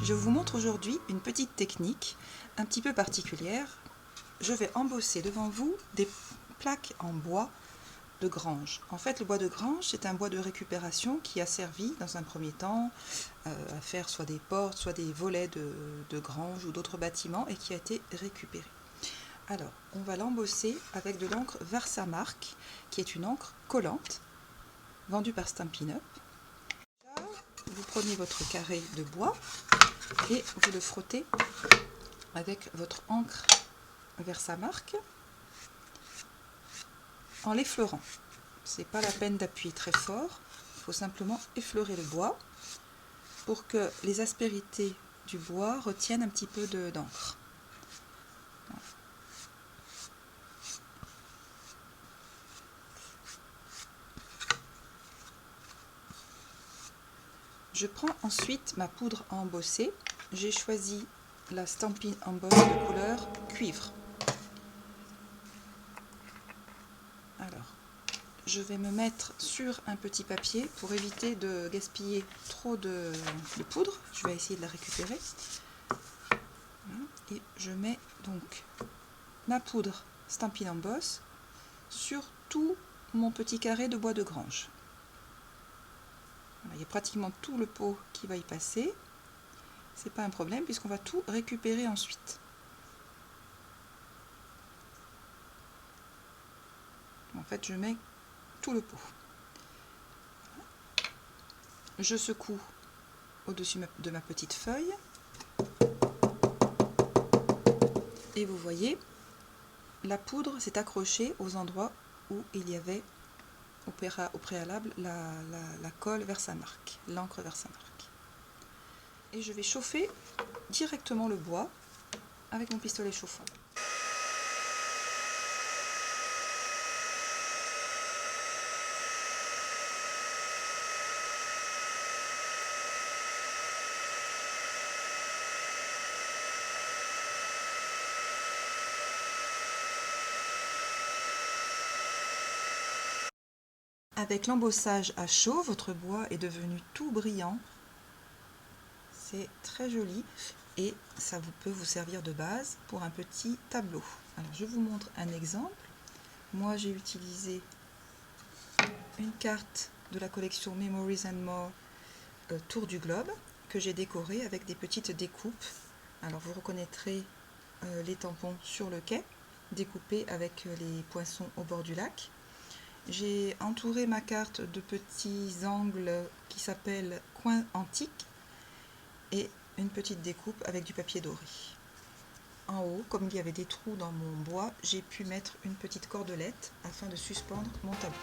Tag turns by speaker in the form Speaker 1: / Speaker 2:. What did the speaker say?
Speaker 1: Je vous montre aujourd'hui une petite technique un petit peu particulière. Je vais embosser devant vous des plaques en bois de grange. En fait, le bois de grange, c'est un bois de récupération qui a servi dans un premier temps à faire soit des portes, soit des volets de grange ou d'autres bâtiments et qui a été récupéré. Alors, on va l'embosser avec de l'encre Versamark, qui est une encre collante, vendue par Stampin' Up. Vous prenez votre carré de bois et vous le frottez avec votre encre Versamark en l'effleurant. C'est pas la peine d'appuyer très fort, il faut simplement effleurer le bois pour que les aspérités du bois retiennent un petit peu d'encre. Je prends ensuite ma poudre à embosser. J'ai choisi la Stampin' Emboss de couleur cuivre. Alors, je vais me mettre sur un petit papier pour éviter de gaspiller trop de poudre. Je vais essayer de la récupérer. Et je mets donc ma poudre Stampin' Emboss sur tout mon petit carré de bois de grange. Voilà, il y a pratiquement tout le pot qui va y passer. C'est pas un problème puisqu'on va tout récupérer ensuite. En fait, je mets tout le pot. Je secoue au-dessus de ma petite feuille. Et vous voyez, la poudre s'est accrochée aux endroits où il y avait au préalable la colle Versamark, l'encre Versamark. Et je vais chauffer directement le bois avec mon pistolet chauffant. Avec l'embossage à chaud, votre bois est devenu tout brillant. C'est très joli et ça peut vous servir de base pour un petit tableau. Alors je vous montre un exemple. Moi j'ai utilisé une carte de la collection Memories and More Tour du Globe que j'ai décorée avec des petites découpes. Alors vous reconnaîtrez les tampons sur le quai, découpés avec les poinçons au bord du lac. J'ai entouré ma carte de petits angles qui s'appellent coins antiques et une petite découpe avec du papier doré. En haut, comme il y avait des trous dans mon bois, j'ai pu mettre une petite cordelette afin de suspendre mon tableau.